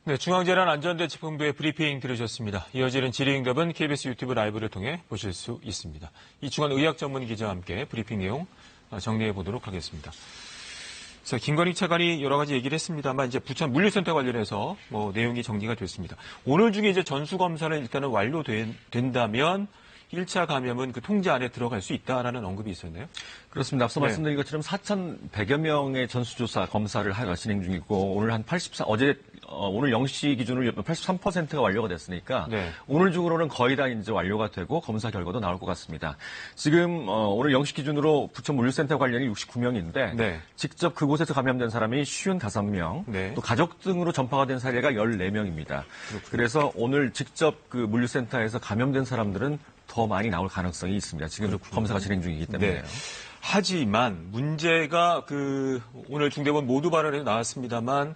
네, 중앙재난안전대책본부의 브리핑 들으셨습니다. 이어지는 질의응답은 KBS 유튜브 라이브를 통해 보실 수 있습니다. 이충원 의학전문기자와 함께 브리핑 내용 정리해 보도록 하겠습니다. 자, 김건희 차관이 여러 가지 얘기를 했습니다만 이제 부천 물류센터 관련해서 내용이 정리가 됐습니다. 오늘 중에 이제 전수검사는 일단은 완료된다면 1차 감염은 그 통제 안에 들어갈 수 있다라는 언급이 있었네요. 그렇습니다. 앞서 말씀드린 것처럼 4,100여 명의 전수조사 검사를 진행 중이고 오늘 오늘 0시 기준으로 83%가 완료가 됐으니까 네. 오늘 중으로는 거의 다 이제 완료가 되고 검사 결과도 나올 것 같습니다. 지금 오늘 0시 기준으로 부천 물류센터 관련이 69명인데 네. 직접 그곳에서 감염된 사람이 55명, 네. 또 가족 등으로 전파가 된 사례가 14명입니다. 그래서 오늘 직접 그 물류센터에서 감염된 사람들은 더 많이 나올 가능성이 있습니다. 지금 그렇군요. 검사가 진행 중이기 때문에요. 네. 하지만 문제가 오늘 중대본 모두 발언에서 나왔습니다만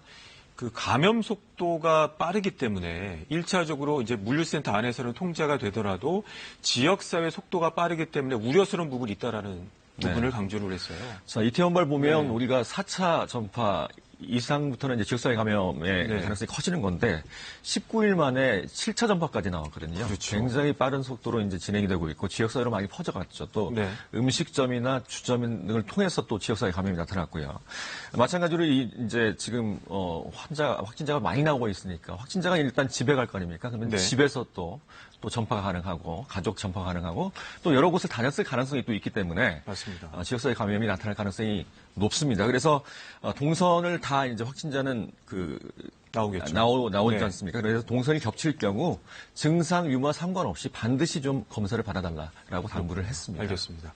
그 감염 속도가 빠르기 때문에 1차적으로 이제 물류센터 안에서는 통제가 되더라도 지역사회 속도가 빠르기 때문에 우려스러운 부분이 있다라는 부분을 강조를 했어요. 자, 이태원발 보면 네. 우리가 4차 전파 이상부터는 이제 지역사회 감염의 네. 가능성이 커지는 건데 19일 만에 7차 전파까지 나왔거든요. 그렇죠. 굉장히 빠른 속도로 이제 진행이 되고 있고 지역사회로 많이 퍼져갔죠. 또 네. 음식점이나 주점 등을 통해서 또 지역사회 감염이 나타났고요. 마찬가지로 이제 지금 확진자가 많이 나오고 있으니까 확진자가 일단 집에 갈 거 아닙니까? 그러면 네. 집에서 또 전파가 가능하고 가족 전파가 가능하고 또 여러 곳을 다녔을 가능성이 또 있기 때문에 맞습니다. 지역사회 감염이 나타날 가능성이 높습니다. 그래서 동선을 다 이제 확진자는 나오겠죠. 나오지 네. 않습니까? 그래서 동선이 겹칠 경우 증상 유무와 상관없이 반드시 좀 검사를 받아달라라고 당부를 했습니다. 알겠습니다.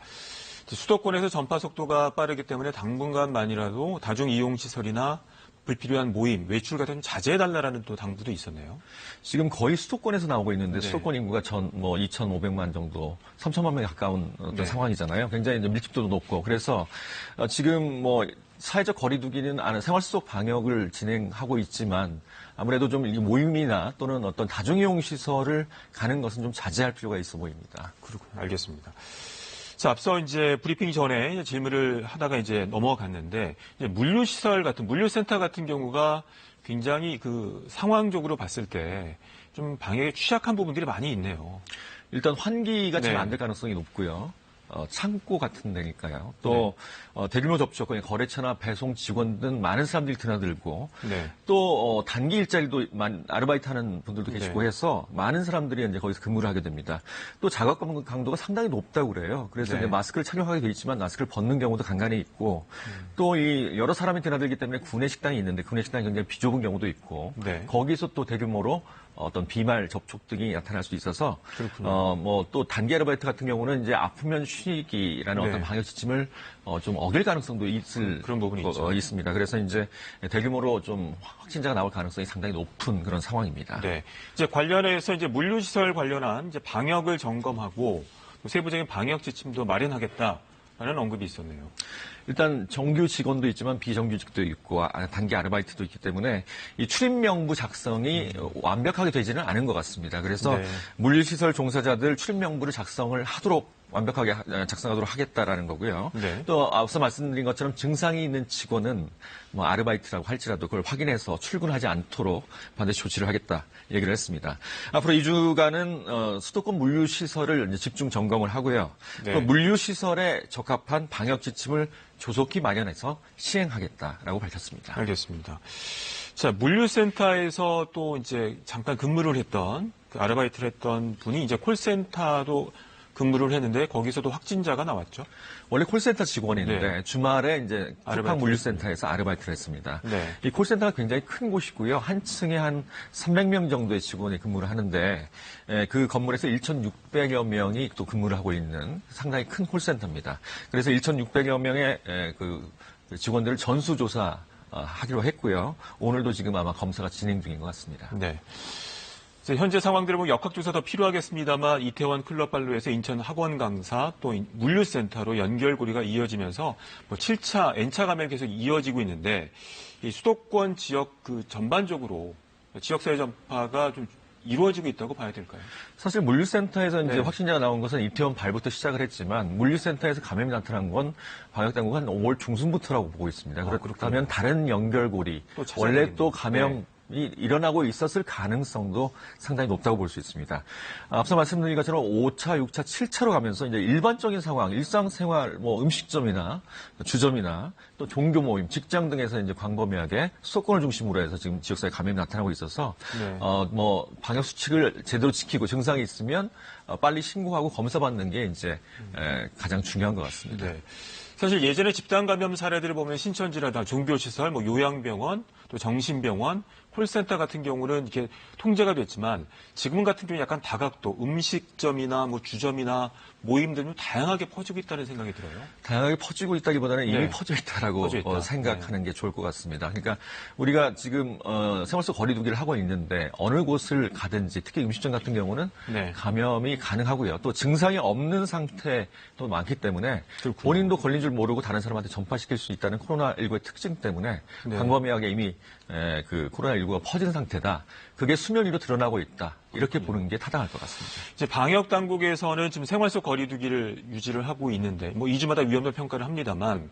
수도권에서 전파 속도가 빠르기 때문에 당분간만이라도 다중 이용 시설이나 불필요한 모임, 외출 같은 좀 자제해달라는 또 당부도 있었네요. 지금 거의 수도권에서 나오고 있는데 네. 수도권 인구가 2,500만 정도, 3천만 명에 가까운 어떤 네. 상황이잖아요. 굉장히 이제 밀집도도 높고 그래서 지금 사회적 거리두기는 생활 속 방역을 진행하고 있지만 아무래도 좀 모임이나 또는 어떤 다중이용 시설을 가는 것은 좀 자제할 필요가 있어 보입니다. 그렇군요. 알겠습니다. 자, 앞서 이제 브리핑 전에 질문을 하다가 이제 넘어갔는데, 이제 물류센터 같은 경우가 굉장히 상황적으로 봤을 때 좀 방역에 취약한 부분들이 많이 있네요. 일단 환기가 지금 네. 안 될 가능성이 높고요. 창고 같은 데니까요. 또 대규모 접촉, 거래처나 배송 직원 등 많은 사람들이 드나들고 네. 또 단기 일자리도 아르바이트하는 분들도 계시고 네. 해서 많은 사람들이 이제 거기서 근무를 하게 됩니다. 또 자가 강도가 상당히 높다고 그래요. 그래서 네. 이제 마스크를 착용하게 돼 있지만 마스크를 벗는 경우도 간간히 있고 또 여러 사람이 드나들기 때문에 구내 식당이 있는데 구내 식당이 굉장히 비좁은 경우도 있고 네. 거기서 또 대규모로 어떤 비말 접촉 등이 나타날 수 있어서 그렇군요. 또 단기 아르바이트 같은 경우는 이제 아프면 쉬기라는 네. 어떤 방역 지침을 좀 어길 가능성도 그런 부분이 있죠. 있습니다. 그래서 이제 대규모로 좀 확진자가 나올 가능성이 상당히 높은 그런 상황입니다. 네. 이제 관련해서 이제 물류시설 관련한 이제 방역을 점검하고 또 세부적인 방역 지침도 마련하겠다라는 언급이 있었네요. 일단 정규 직원도 있지만 비정규직도 있고 단기 아르바이트도 있기 때문에 이 출입 명부 작성이 완벽하게 되지는 않은 것 같습니다. 그래서 네. 물류시설 종사자들 출입 명부를 작성을 하도록 완벽하게 작성하도록 하겠다라는 거고요. 네. 또 앞서 말씀드린 것처럼 증상이 있는 직원은 아르바이트라고 할지라도 그걸 확인해서 출근하지 않도록 반드시 조치를 하겠다 얘기를 했습니다. 앞으로 2주간은 수도권 물류시설을 이제 집중 점검을 하고요. 네. 또 물류시설에 적합한 방역 지침을 조속히 마련해서 시행하겠다라고 밝혔습니다. 알겠습니다. 자, 물류센터에서 또 이제 잠깐 근무를 했던 아르바이트를 했던 분이 이제 콜센터도 근무를 했는데 거기서도 확진자가 나왔죠. 원래 콜센터 직원인데 네. 주말에 이제 아르바이트 쿠팡 물류센터에서 아르바이트를 했습니다. 네. 이 콜센터가 굉장히 큰 곳이고요. 한 층에 한 300명 정도의 직원이 근무를 하는데 그 건물에서 1,600여 명이 또 근무를 하고 있는 상당히 큰 콜센터입니다. 그래서 1,600여 명의 그 직원들을 전수조사 하기로 했고요. 오늘도 지금 아마 검사가 진행 중인 것 같습니다. 네. 현재 상황들을 보면 역학조사 더 필요하겠습니다만 이태원 클럽발로에서 인천 학원 강사 또 물류센터로 연결고리가 이어지면서 7차, N차 감염이 계속 이어지고 있는데 이 수도권 지역 전반적으로 지역사회 전파가 좀 이루어지고 있다고 봐야 될까요? 사실 물류센터에서 이제 네. 확진자가 나온 것은 이태원 발부터 시작을 했지만 물류센터에서 감염이 나타난 건 방역당국은 한 5월 중순부터라고 보고 있습니다. 그렇다면 다른 연결고리, 원래 또 감염 일어나고 있었을 가능성도 상당히 높다고 볼 수 있습니다. 앞서 말씀드린 것처럼 5차, 6차, 7차로 가면서 이제 일반적인 상황, 일상생활, 뭐 음식점이나 주점이나 또 종교 모임, 직장 등에서 이제 광범위하게 수도권을 중심으로 해서 지금 지역사회 감염이 나타나고 있어서 네. 뭐 방역 수칙을 제대로 지키고 증상이 있으면 빨리 신고하고 검사받는 게 이제 가장 중요한 것 같습니다. 네. 사실 예전에 집단 감염 사례들을 보면 신천지라든가 종교시설, 뭐 요양병원, 또 정신병원, 콜센터 같은 경우는 이렇게 통제가 됐지만 지금 같은 경우는 약간 다각도 음식점이나 뭐 주점이나 모임들 좀 다양하게 퍼지고 있다는 생각이 들어요. 다양하게 퍼지고 있다기보다는 이미 네. 퍼져 있다라고 퍼져 있다. 생각하는 게 좋을 것 같습니다. 그러니까 우리가 지금 생활 속 거리두기를 하고 있는데 어느 곳을 가든지 특히 음식점 같은 경우는 네. 감염이 가능하고요. 또 증상이 없는 상태도 많기 때문에 그렇군요. 본인도 걸린 줄 모르고 다른 사람한테 전파시킬 수 있다는 코로나19의 특징 때문에 네. 광범위하게 이미 그 코로나19가 퍼진 상태다. 그게 수면 위로 드러나고 있다. 이렇게 보는 게 타당할 것 같습니다. 이제 방역 당국에서는 지금 생활 속 거리두기를 유지를 하고 있는데 뭐 2주마다 위험도 평가를 합니다만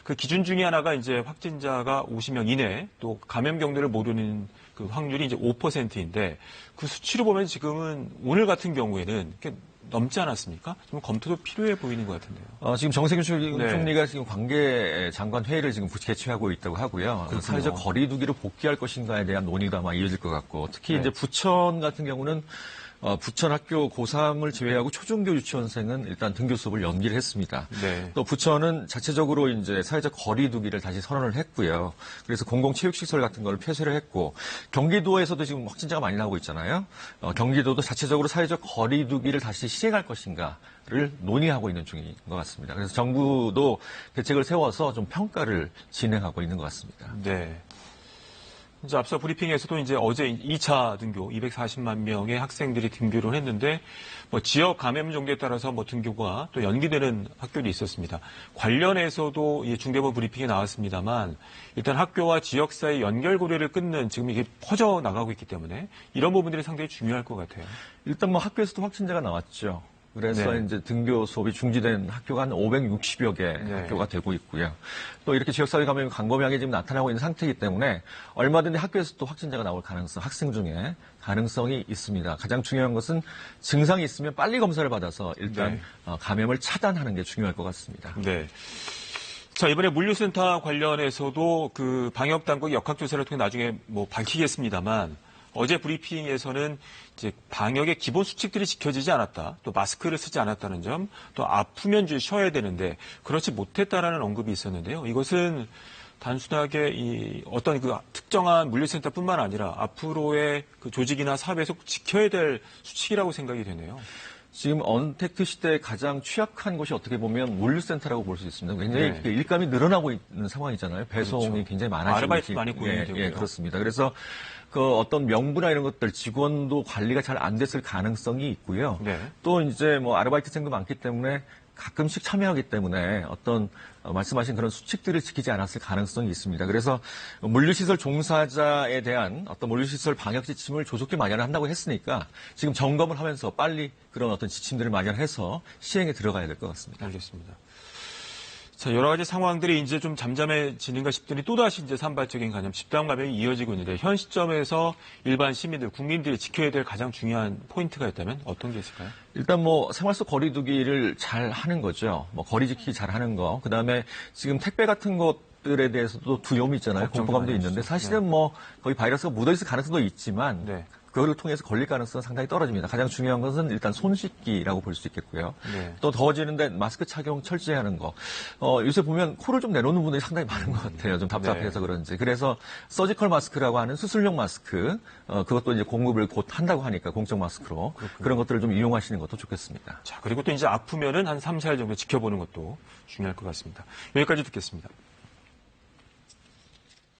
그 기준 중에 하나가 이제 확진자가 50명 이내 또 감염 경로를 모르는 그 확률이 이제 5%인데 그 수치로 보면 지금은 오늘 같은 경우에는 이렇게 넘지 않았습니까? 좀 검토도 필요해 보이는 것 같은데요. 지금 정세균 네. 총리가 지금 관계 장관 회의를 지금 개최하고 있다고 하고요. 그렇군요. 사회적 거리두기로 복귀할 것인가에 대한 논의도 아마 이어질 것 같고, 특히 네. 이제 부천 같은 경우는 부천 학교 고3을 제외하고 초중교 유치원생은 일단 등교 수업을 연기를 했습니다. 네. 또 부천은 자체적으로 이제 사회적 거리두기를 다시 선언을 했고요. 그래서 공공체육시설 같은 걸 폐쇄를 했고, 경기도에서도 지금 확진자가 많이 나오고 있잖아요. 경기도도 자체적으로 사회적 거리두기를 다시 시행할 것인가를 논의하고 있는 중인 것 같습니다. 그래서 정부도 대책을 세워서 좀 평가를 진행하고 있는 것 같습니다. 네. 이제 앞서 브리핑에서도 이제 어제 2차 등교 240만 명의 학생들이 등교를 했는데 뭐 지역 감염 정도에 따라서 뭐 등교가 또 연기되는 학교도 있었습니다. 관련해서도 이 중대본 브리핑에 나왔습니다만 일단 학교와 지역 사이 연결 고리를 끊는 지금 이게 퍼져 나가고 있기 때문에 이런 부분들이 상당히 중요할 것 같아요. 일단 뭐 학교에서도 확진자가 나왔죠. 그래서 네. 이제 등교 수업이 중지된 학교가 한 560여 개 네. 학교가 되고 있고요. 또 이렇게 지역사회 감염이 광범위하게 지금 나타나고 있는 상태이기 때문에 얼마든지 학교에서 또 확진자가 나올 가능성, 학생 중에 가능성이 있습니다. 가장 중요한 것은 증상이 있으면 빨리 검사를 받아서 일단 네. 감염을 차단하는 게 중요할 것 같습니다. 네. 자, 이번에 물류센터 관련해서도 그 방역 당국이 역학조사를 통해 나중에 뭐 밝히겠습니다만 어제 브리핑에서는 이제 방역의 기본 수칙들이 지켜지지 않았다. 또 마스크를 쓰지 않았다는 점, 또 아프면 쉬어야 되는데 그렇지 못했다라는 언급이 있었는데요. 이것은 단순하게 이 어떤 그 특정한 물류센터뿐만 아니라 앞으로의 그 조직이나 사업에서 지켜야 될 수칙이라고 생각이 되네요. 지금 언택트 시대에 가장 취약한 곳이 어떻게 보면 물류센터라고 볼 수 있습니다. 굉장히 네. 일감이 늘어나고 있는 상황이잖아요. 배송이 그렇죠. 굉장히 많아지고 아르바이트 많이 고용이 되고요. 예, 그렇습니다. 그래서 그 어떤 명부나 이런 것들 직원도 관리가 잘 안 됐을 가능성이 있고요. 네. 또 이제 뭐 아르바이트생도 많기 때문에 가끔씩 참여하기 때문에 어떤 말씀하신 그런 수칙들을 지키지 않았을 가능성이 있습니다. 그래서 물류시설 종사자에 대한 어떤 물류시설 방역 지침을 조속히 마련을 한다고 했으니까 지금 점검을 하면서 빨리 그런 어떤 지침들을 마련해서 시행에 들어가야 될 것 같습니다. 알겠습니다. 자, 여러 가지 상황들이 이제 좀 잠잠해지는가 싶더니 또다시 이제 산발적인 감염, 집단 감염이 이어지고 있는데 현 시점에서 일반 시민들, 국민들이 지켜야 될 가장 중요한 포인트가 있다면 어떤 게 있을까요? 일단 뭐 생활 속 거리두기를 잘 하는 거죠. 뭐 거리 지키기 잘 하는 거. 그다음에 지금 택배 같은 것들에 대해서도 두려움이 있잖아요. 걱정도 공포감도 많이 있는데 하시죠. 사실은 뭐 거기 바이러스가 묻어 있을 가능성도 있지만 네. 그거를 통해서 걸릴 가능성은 상당히 떨어집니다. 가장 중요한 것은 일단 손 씻기라고 볼 수 있겠고요. 네. 또 더워지는데 마스크 착용 철저히 하는 거. 요새 보면 코를 좀 내놓는 분들이 상당히 많은 것 같아요. 좀 답답해서 네. 그런지. 그래서 서지컬 마스크라고 하는 수술용 마스크, 그것도 이제 공급을 곧 한다고 하니까 공적 마스크로 그런 것들을 좀 이용하시는 것도 좋겠습니다. 자, 그리고 또 이제 아프면은 한 3, 4일 정도 지켜보는 것도 중요할 것 같습니다. 여기까지 듣겠습니다.